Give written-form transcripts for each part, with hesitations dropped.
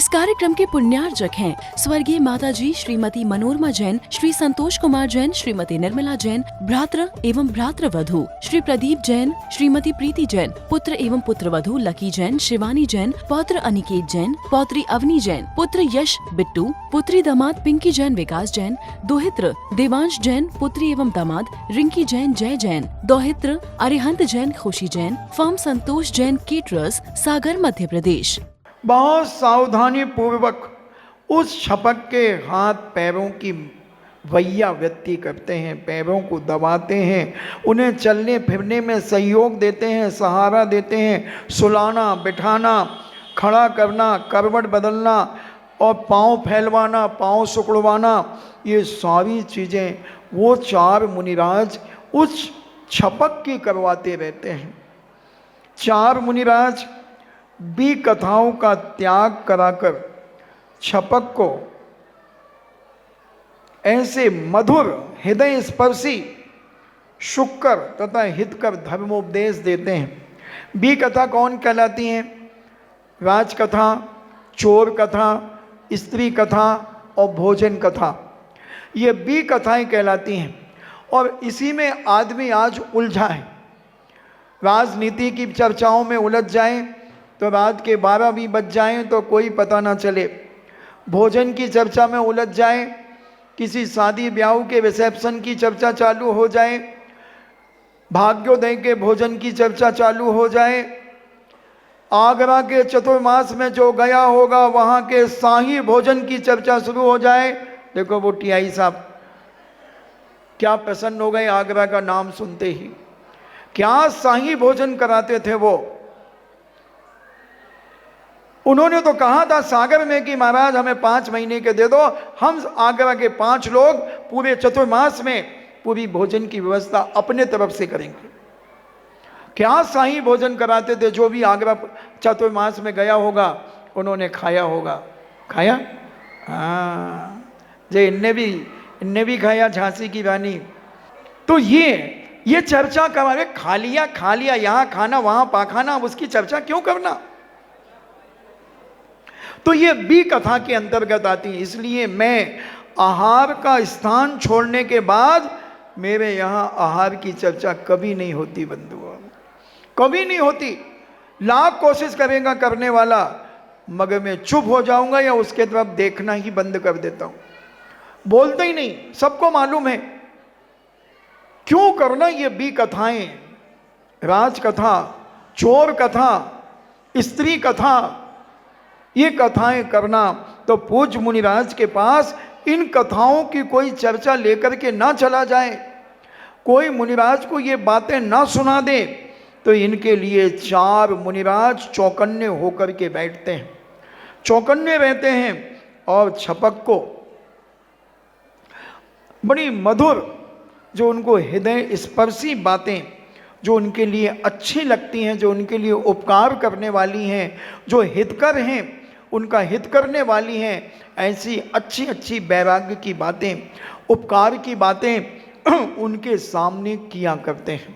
इस कार्यक्रम के पुण्यार्जक हैं स्वर्गीय माताजी श्रीमती मनोरमा जैन, श्री संतोष कुमार जैन, श्रीमती निर्मला जैन, भ्रातृ एवं भ्रातृवधू श्री प्रदीप जैन, श्रीमती प्रीति जैन, पुत्र एवं पुत्रवधू लकी जैन, शिवानी जैन, पौत्र अनिकेत जैन, पौत्री अवनी जैन, पुत्र यश बिट्टू, पुत्री दामाद पिंकी जैन विकास जैन, दोहित्र देवांश जैन, पुत्री एवं दामाद रिंकी जैन जय जैन, दोहित्र अरिहंत जैन खुशी जैन, फर्म संतोष जैन केटरर्स, सागर मध्य प्रदेश। बहुत सावधानी पूर्वक उस छपक के हाथ पैरों की वैयावृत्ति करते हैं, पैरों को दबाते हैं, उन्हें चलने फिरने में सहयोग देते हैं, सहारा देते हैं, सुलाना, बिठाना, खड़ा करना, करवट बदलना और पाँव फैलवाना, पाँव सुकड़वाना, ये सारी चीज़ें वो चार मुनिराज उस छपक की करवाते रहते हैं। चार मुनिराज भी कथाओं का त्याग कराकर छपक को ऐसे मधुर हृदय स्पर्शी शुक्र तथा हितकर धर्मोपदेश देते हैं। बी कथा कौन कहलाती हैं? राजकथा, चोर कथा, स्त्री कथा और भोजन कथा, ये बी कथाएं कहलाती हैं। और इसी में आदमी आज उलझा है, राजनीति की चर्चाओं में उलझ जाए तो रात के 12 भी बज जाएं तो कोई पता ना चले, भोजन की चर्चा में उलझ जाए, किसी शादी ब्याह के रिसेप्शन की चर्चा चालू हो जाए, भाग्योदय के भोजन की चर्चा चालू हो जाए, आगरा के चतुर्मास में जो गया होगा वहाँ के शाही भोजन की चर्चा शुरू हो जाए। देखो वो टीआई साहब क्या प्रसन्न हो गए आगरा का नाम सुनते ही, क्या शाही भोजन कराते थे वो। उन्होंने तो कहा था सागर में कि महाराज हमें 5 महीने के दे दो, हम आगरा के 5 लोग पूरे चतुर्मास में पूरी भोजन की व्यवस्था अपने तरफ से करेंगे। क्या शाही भोजन कराते थे, जो भी आगरा चतुर्मास में गया होगा उन्होंने खाया होगा। खाया? हाँ, जे इनने भी खाया, झांसी की रानी। तो ये चर्चा करवावे, खा लिया, यहाँ खाना वहाँ पाखाना, अब उसकी चर्चा क्यों करना। तो ये बी कथा के अंतर्गत आती है। इसलिए मैं आहार का स्थान छोड़ने के बाद मेरे यहाँ आहार की चर्चा कभी नहीं होती बंधुओं, कभी नहीं होती। लाख कोशिश करेगा करने वाला, मगर मैं चुप हो जाऊंगा या उसके तरफ देखना ही बंद कर देता हूं, बोलते ही नहीं। सबको मालूम है क्यों करना ये बी कथाएं, राजकथा, चोर कथा, स्त्री कथा, ये कथाएं करना। तो पूज्य मुनिराज के पास इन कथाओं की कोई चर्चा लेकर के ना चला जाए, कोई मुनिराज को ये बातें ना सुना दे, तो इनके लिए 4 मुनिराज चौकन्ने होकर के बैठते हैं, चौकन्ने रहते हैं और छपक को बड़ी मधुर, जो उनको हृदय स्पर्शी बातें, जो उनके लिए अच्छी लगती हैं, जो उनके लिए उपकार करने वाली हैं, जो हितकर हैं, उनका हित करने वाली हैं, ऐसी अच्छी अच्छी वैराग्य की बातें, उपकार की बातें उनके सामने किया करते हैं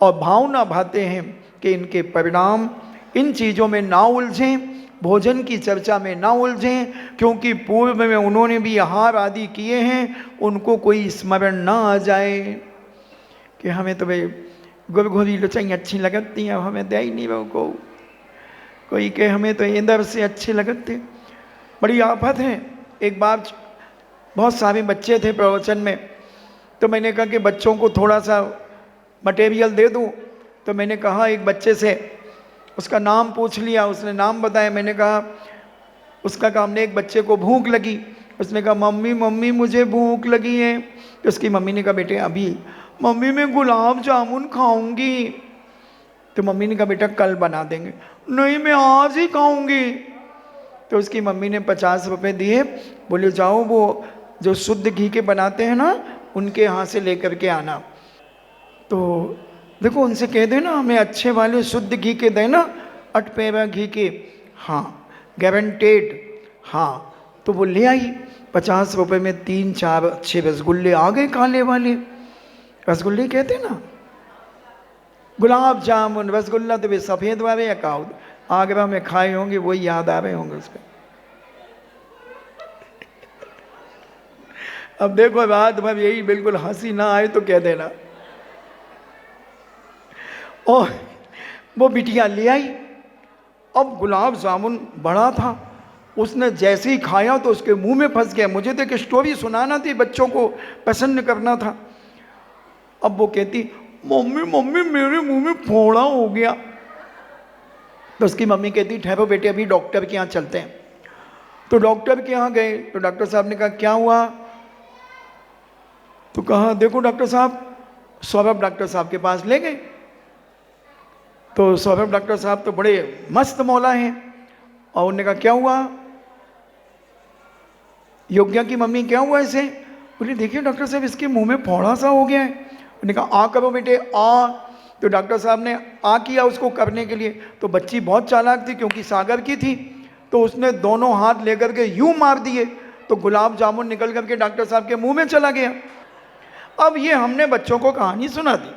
और भावना भाते हैं कि इनके परिणाम इन चीज़ों में ना उलझें, भोजन की चर्चा में ना उलझें, क्योंकि पूर्व में उन्होंने भी आहार आदि किए हैं, उनको कोई स्मरण ना आ जाए कि हमें तो भाई गुरघुरी लुचाई अच्छी लगती हैं, हमें दे ही नहीं वो को, कोई के हमें तो इधर से अच्छे लगते। बड़ी आफत है। एक बार बहुत सारे बच्चे थे प्रवचन में, तो मैंने कहा कि बच्चों को थोड़ा सा मटेरियल दे दूं। तो मैंने कहा एक बच्चे से, उसका नाम पूछ लिया, उसने नाम बताया। मैंने कहा उसका काम ने, एक बच्चे को भूख लगी, उसने कहा मम्मी मुझे भूख लगी है। तो उसकी मम्मी ने कहा बेटे अभी, मम्मी मैं गुलाब जामुन खाऊंगी। तो मम्मी ने कहा बेटा कल बना देंगे। नहीं मैं आज ही खाऊंगी। तो उसकी मम्मी ने 50 रुपए दिए, बोले जाओ वो जो शुद्ध घी के बनाते हैं ना, उनके यहाँ से लेकर के आना। तो देखो उनसे कह देना हमें अच्छे वाले शुद्ध घी के देना, अटपेरा घी के, हाँ गारंटेड। हाँ तो वो ले आई। 50 रुपए में 3-4 अच्छे रसगुल्ले आ गए, काले वाले रसगुल्ले कहते ना, गुलाब जामुन रसगुल्ला। तो वे सफ़ेद वाले या काउद आगरा में खाए होंगे, वही याद आ रहे होंगे उसके। अब देखो रात भर यही, बिल्कुल हंसी ना आए तो कह देना। और वो बिटिया ले आई। अब गुलाब जामुन बड़ा था, उसने जैसे ही खाया तो उसके मुंह में फंस गया। मुझे तो एक स्टोरी सुनाना थी, बच्चों को प्रसन्न करना था। अब वो कहती, मम्मी मम्मी मेरे मुंह में फोड़ा हो गया। तो उसकी मम्मी कहती, ठहरो बेटे, अभी डॉक्टर के यहाँ चलते हैं। तो डॉक्टर के यहाँ गए तो डॉक्टर साहब ने कहा, क्या हुआ? तो कहा, देखो डॉक्टर साहब, सौरभ डॉक्टर साहब के पास ले गए। तो सौरभ डॉक्टर साहब तो बड़े मस्त मौला हैं, और उन्होंने कहा, क्या हुआ? योग्या की मम्मी, क्या हुआ इसे? बोले, देखिए डॉक्टर साहब, इसके मुंह में फोड़ा सा हो गया है। उन्होंने कहा, आ करो बेटे, आ। तो डॉक्टर साहब ने आ किया उसको करने के लिए। तो बच्ची बहुत चालाक थी, क्योंकि सागर की थी, तो उसने दोनों हाथ लेकर के यूं मार दिए, तो गुलाब जामुन निकल करके डॉक्टर साहब के मुंह में चला गया। अब ये हमने बच्चों को कहानी सुना दी।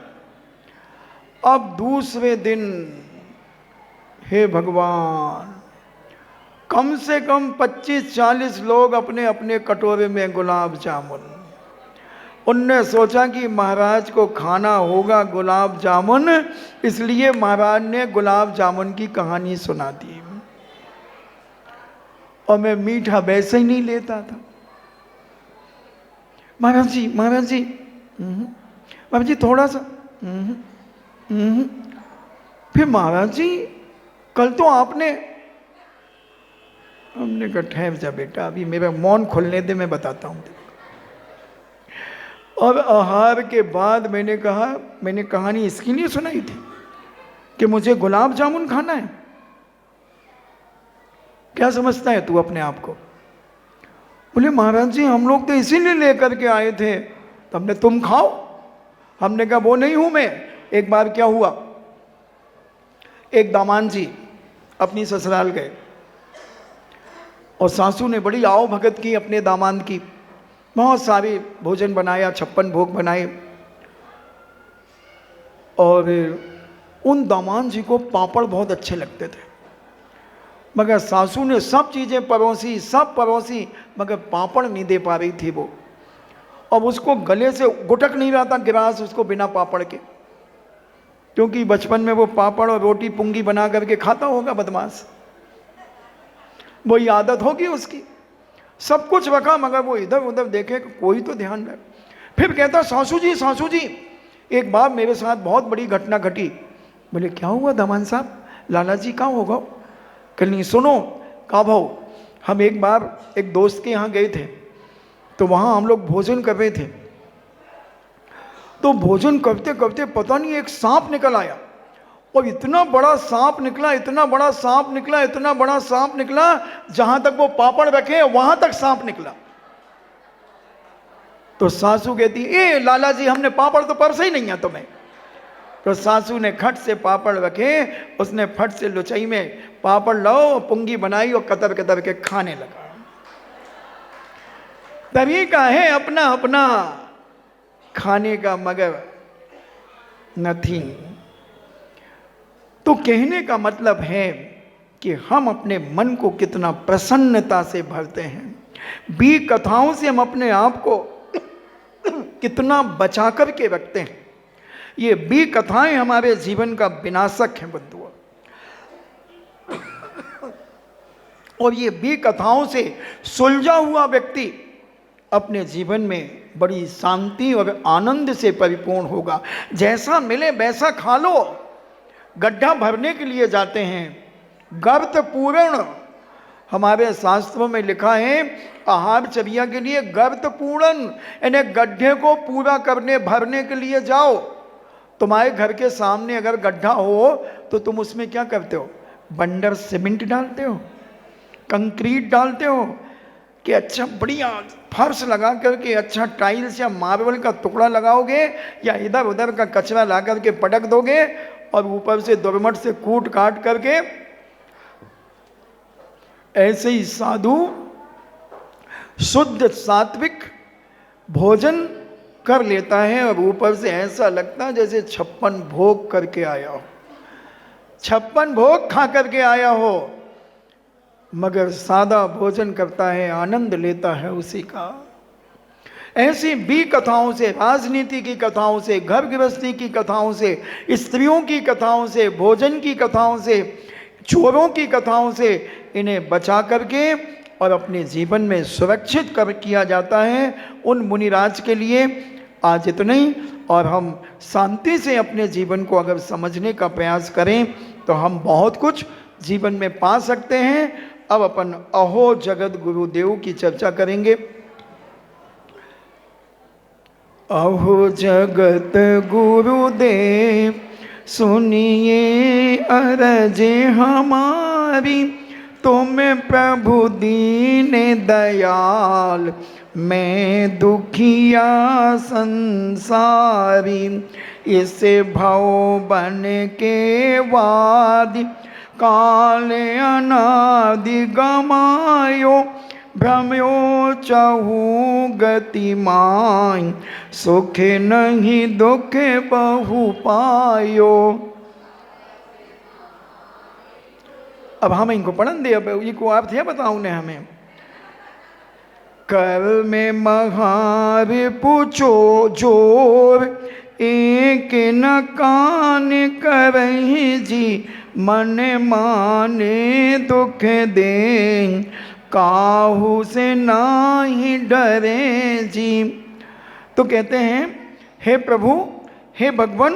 अब दूसरे दिन, हे भगवान, कम से कम 25-40 लोग अपने अपने कटोरे में गुलाब जामुन। उनने सोचा कि महाराज को खाना होगा गुलाब जामुन, इसलिए महाराज ने गुलाब जामुन की कहानी सुना दी। और मैं मीठा वैसे ही नहीं लेता था। महाराज जी, महाराज जी, महाराज जी थोड़ा सा। फिर महाराज जी, कल तो आपने, हमने कहा, ठहर जा बेटा, अभी मेरा मौन खोलने दे, मैं बताता हूँ। और आहार के बाद मैंने कहा, मैंने कहानी इसकी नहीं सुनाई थी कि मुझे गुलाब जामुन खाना है। क्या समझता है तू अपने आप को? बोले, महाराज जी हम लोग तो इसीलिए लेकर के आए थे, तो हमने, तुम खाओ। हमने कहा, वो नहीं हूं मैं। एक बार क्या हुआ, एक दामान जी अपनी ससुराल गए, और सासू ने बड़ी आओ भगत की अपने दामाद की। बहुत सारे भोजन बनाया, 56 भोग बनाए। और उन दामाद जी को पापड़ बहुत अच्छे लगते थे, मगर सासू ने सब चीज़ें परोसी, सब परोसी, मगर पापड़ नहीं दे पा रही थी वो। अब उसको गले से गुटक नहीं रहा था गिलास उसको बिना पापड़ के, क्योंकि बचपन में वो पापड़ और रोटी पुंगी बना करके खाता होगा बदमाश, वही आदत होगी उसकी। सब कुछ रखा, मगर वो इधर उधर देखे, कोई तो ध्यान रहे। फिर कहता, सासू जी, सासू जी, एक बार मेरे साथ बहुत बड़ी घटना घटी। बोले, क्या हुआ दामान साहब? लाला जी कहाँ होगा? कहनी, सुनो। कहा भाऊ, हम एक बार एक दोस्त के यहाँ गए थे, तो वहाँ हम लोग भोजन कर रहे थे। तो भोजन करते करते पता नहीं एक सांप निकल आया, और इतना बड़ा सांप निकला, इतना बड़ा सांप निकला, इतना बड़ा सांप निकला, जहां तक वो पापड़ रखे वहां तक सांप निकला। तो सासू कहती, ए लाला जी, हमने पापड़ तो परसे ही नहीं है तुम्हें। तो सासू ने खट से पापड़ रखे, उसने फट से लुचाई में पापड़ लो, पुंगी बनाई और कतर कतर के खाने लगा। तरीका है अपना अपना खाने का, मगर नथिंग। तो कहने का मतलब है कि हम अपने मन को कितना प्रसन्नता से भरते हैं। बी कथाओं से हम अपने आप को कितना बचा कर के रखते हैं। ये बी कथाएं हमारे जीवन का विनाशक हैं बंधुओं। और ये बी कथाओं से सुलझा हुआ व्यक्ति अपने जीवन में बड़ी शांति और आनंद से परिपूर्ण होगा। जैसा मिले वैसा खा लो। गड्ढा भरने के लिए जाते हैं, गर्त पूर्ण, हमारे शास्त्रों में लिखा है, आहार चर्या के लिए गर्त पूर्ण, यानी गड्ढे को पूरा करने भरने के लिए जाओ। तुम्हारे घर के सामने अगर गड्ढा हो तो तुम उसमें क्या करते हो? बंडर सीमेंट डालते हो, कंक्रीट डालते हो, कि अच्छा बढ़िया फर्श लगा करके अच्छा टाइल्स या मार्बल का टुकड़ा लगाओगे, या इधर उधर का कचरा ला करके पटक दोगे और ऊपर से दुर्मट से कूट काट करके। ऐसे ही साधु शुद्ध सात्विक भोजन कर लेता है और ऊपर से ऐसा लगता है जैसे 56 भोग करके आया हो, 56 भोग खा करके आया हो, मगर सादा भोजन करता है, आनंद लेता है उसी का। ऐसी भी कथाओं से, राजनीति की कथाओं से, घर गृहस्थी की कथाओं से, स्त्रियों की कथाओं से, भोजन की कथाओं से, चोरों की कथाओं से इन्हें बचा करके और अपने जीवन में सुरक्षित कर किया जाता है उन मुनिराज के लिए। आज इतना ही, और हम शांति से अपने जीवन को अगर समझने का प्रयास करें तो हम बहुत कुछ जीवन में पा सकते हैं। अब अपन अहो जगत गुरुदेव की चर्चा करेंगे। अहो जगत गुरुदेव सुनिए अरज हमारी, तुम प्रभु दीन दयाल मैं दुखिया संसारी। इस भव बन के वादि काल अनादि गमायो, भ्रमयो चहु गति माय, सुख नहीं दुख बहु पायो। अब हम इनको पढ़न दे, अब इनको अर्थ है बताऊं ने हमें। कर में महार पूछो जोर, एक न कान करही जी, मन माने दुख दे, काहू से नाही डरे जी। तो कहते हैं हे प्रभु, हे भगवान,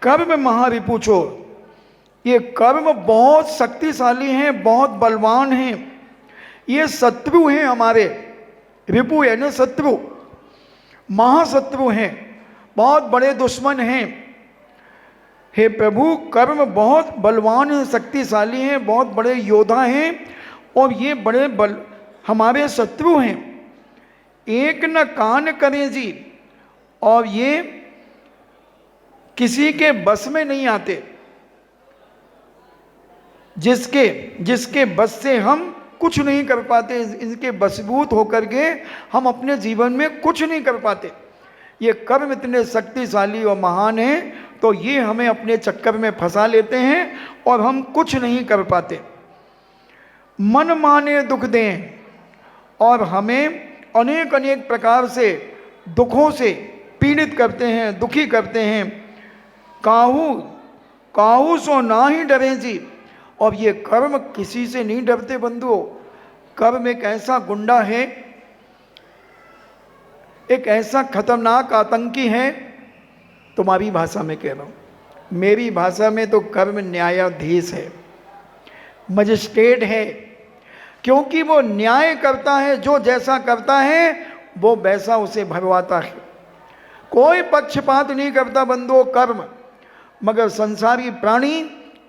कर्म महारिपु चोर, ये कर्म बहुत शक्तिशाली हैं, बहुत बलवान हैं, ये शत्रु हैं हमारे। रिपु यानी शत्रु, महाशत्रु हैं, बहुत बड़े दुश्मन हैं। हे प्रभु, कर्म बहुत बलवान हैं, शक्तिशाली हैं, बहुत बड़े योद्धा हैं और ये बड़े बल हमारे शत्रु हैं। एक न कान करें जी, और ये किसी के बस में नहीं आते। जिसके बस से हम कुछ नहीं कर पाते, इनके बसबूत होकर के हम अपने जीवन में कुछ नहीं कर पाते। ये कर्म इतने शक्तिशाली और महान हैं, तो ये हमें अपने चक्कर में फंसा लेते हैं और हम कुछ नहीं कर पाते। मन माने दुख दें, और हमें अनेक अनेक प्रकार से दुखों से पीड़ित करते हैं, दुखी करते हैं। काहू सो ना ही डरें जी, और ये कर्म किसी से नहीं डरते बंधुओं। कर्म एक ऐसा गुंडा है, एक ऐसा खतरनाक आतंकी है। तुम्हारी भाषा में कह रहा हूँ, मेरी भाषा में तो कर्म न्यायाधीश है, मजिस्ट्रेट है, क्योंकि वो न्याय करता है। जो जैसा करता है वो वैसा उसे भरवाता है। कोई पक्षपात नहीं करता बंधुओं कर्म, मगर संसारी प्राणी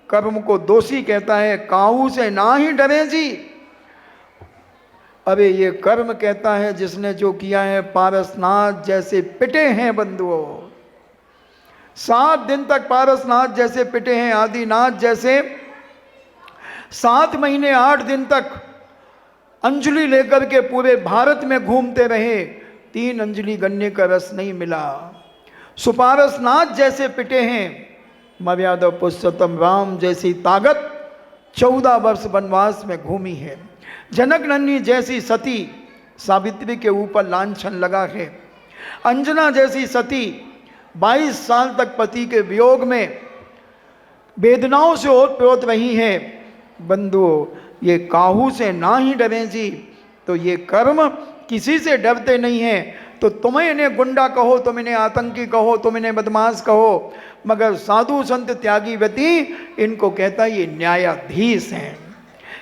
कर्म को दोषी कहता है। काहू से ना ही डरे जी, अरे ये कर्म कहता है जिसने जो किया है, पारसनाथ जैसे पिटे हैं बंधुओं। 7 दिन तक पारसनाथ जैसे पिटे हैं, आदिनाथ जैसे 7 महीने 8 दिन तक अंजलि लेकर के पूरे भारत में घूमते रहे, 3 अंजलि गन्ने का रस नहीं मिला। सुपारसनाथ जैसे पिटे हैं। मर्यादा पुरुषोत्तम राम जैसी ताकत 14 वर्ष वनवास में घूमी है। जनक नन्नी जैसी सती सावित्री के ऊपर लांछन लगा है। अंजना जैसी सती 22 साल तक पति के वियोग में वेदनाओं से ओत-प्रोत रही है। बंधुओं, ये काहू से ना ही डरें जी, तो ये कर्म किसी से डरते नहीं हैं। तो तुम इन्हें गुंडा कहो, तुम इन्हें आतंकी कहो, तुम इन्हें बदमाश कहो, मगर साधु संत त्यागी व्यति इनको कहता है ये न्यायाधीश हैं,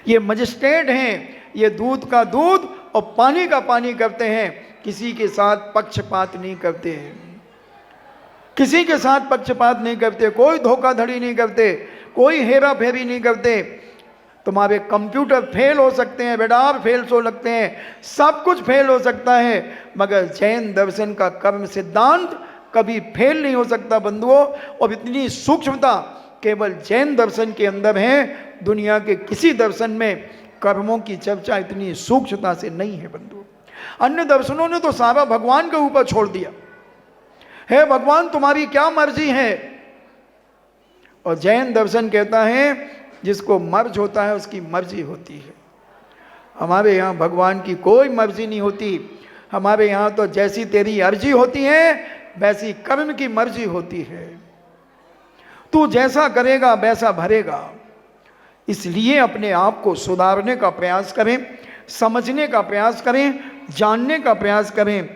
ये मजिस्ट्रेट हैं, ये दूध का दूध और पानी का पानी करते हैं। किसी के साथ पक्षपात नहीं करते हैं, किसी के साथ पक्षपात नहीं करते, कोई धोखाधड़ी नहीं करते, कोई हेरा फेरी नहीं करते। तुम्हारे कंप्यूटर फेल हो सकते हैं, रडार फेल हो लगते हैं, सब कुछ फेल हो सकता है, मगर जैन दर्शन का कर्म सिद्धांत कभी फेल नहीं हो सकता बंधुओं। और इतनी सूक्ष्मता केवल जैन दर्शन के अंदर है, दुनिया के किसी दर्शन में कर्मों की चर्चा इतनी सूक्ष्मता से नहीं है बंधुओं। अन्य दर्शनों ने तो सारा भगवान के ऊपर छोड़ दिया है, भगवान तुम्हारी क्या मर्जी है। और जैन दर्शन कहता है जिसको मर्ज होता है उसकी मर्जी होती है। हमारे यहाँ भगवान की कोई मर्जी नहीं होती। हमारे यहाँ तो जैसी तेरी अर्जी होती है वैसी कर्म की मर्जी होती है, तू जैसा करेगा वैसा भरेगा। इसलिए अपने आप को सुधारने का प्रयास करें, समझने का प्रयास करें, जानने का प्रयास करें।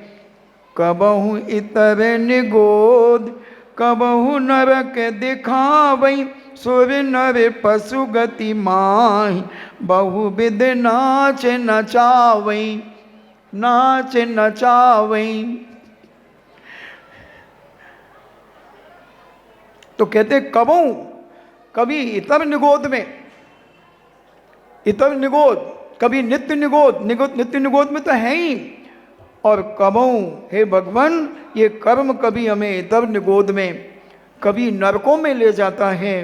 कबहु इतर निगोद कबहु नरक दिखावई, सुर नर पशु गति माहि, बहुविध नाच नचावई, नाच नचावई। तो कहते कबहु, कभी इतर निगोद में, इतर निगोद, कभी नित्य निगोद, नित्य निगोद में तो है ही। और कबहु, हे भगवान, ये कर्म कभी हमें इतर निगोद में, कभी नरकों में ले जाता है,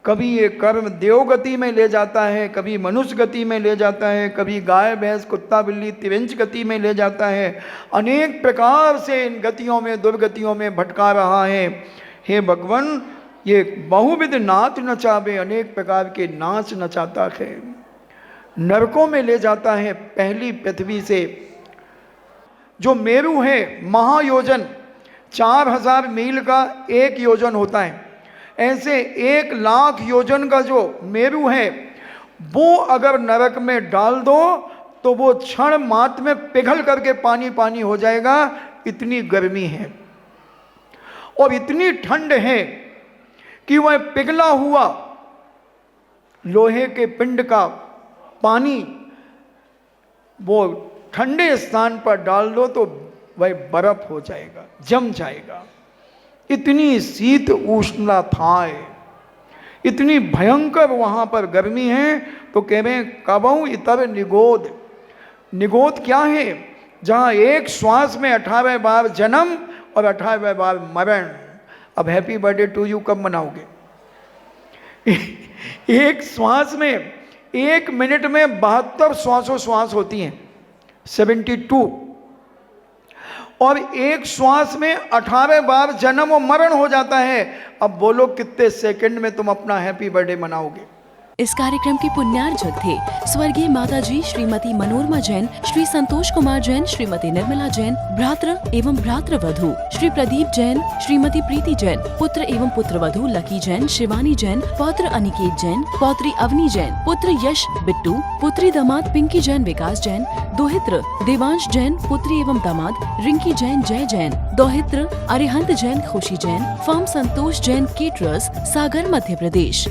कभी ये कर्म देवगति में ले जाता है, कभी मनुष्य गति में ले जाता है, कभी गाय भैंस कुत्ता बिल्ली त्रिवंश गति में ले जाता है। अनेक प्रकार से इन गतियों में, दुर्गतियों में भटका रहा है। हे भगवान, ये बहुविध नाच नचावे, अनेक प्रकार के नाच नचाता है, नरकों में ले जाता है। पहली पृथ्वी से जो मेरु है, महायोजन 4000 मील का एक योजन होता है, ऐसे 1,00,000 योजन का जो मेरु है वो अगर नरक में डाल दो तो वो क्षण मात्र में पिघल करके पानी पानी हो जाएगा। इतनी गर्मी है और इतनी ठंड है कि वह पिघला हुआ लोहे के पिंड का पानी वो ठंडे स्थान पर डाल दो तो वह बर्फ हो जाएगा, जम जाएगा। इतनी शीत उष्णता था, इतनी भयंकर वहां पर गर्मी है। तो कह रहे हैं कबहु इतर निगोद। निगोद क्या है? जहां एक श्वास में 18 बार जन्म और 18 बार मरण। अब हैप्पी बर्थडे टू यू कब मनाओगे? एक श्वास में, 1 मिनट में 72 श्वासोश्वास होती हैं, 72, और एक श्वास में 18 बार जन्म और मरण हो जाता है। अब बोलो कितने सेकंड में तुम अपना हैप्पी बर्थडे मनाओगे? इस कार्यक्रम के पुण्यार्जक थे स्वर्गीय माताजी श्रीमती मनोरमा जैन, श्री संतोष कुमार जैन, श्रीमती निर्मला जैन, भ्रातृ एवं भ्रातृवधू श्री प्रदीप जैन, श्रीमती प्रीति जैन, पुत्र एवं पुत्रवधू लकी जैन, शिवानी जैन, पौत्र अनिकेत जैन, पौत्री अवनी जैन, पुत्र यश बिट्टू, पुत्री दामाद पिंकी जैन विकास जैन, दोहित्र देवांश जैन, पुत्री एवं दामाद रिंकी जैन जय जैन, दोहित्र अरिहंत जैन खुशी जैन, फर्म संतोष जैन केटरर्स, सागर मध्य प्रदेश।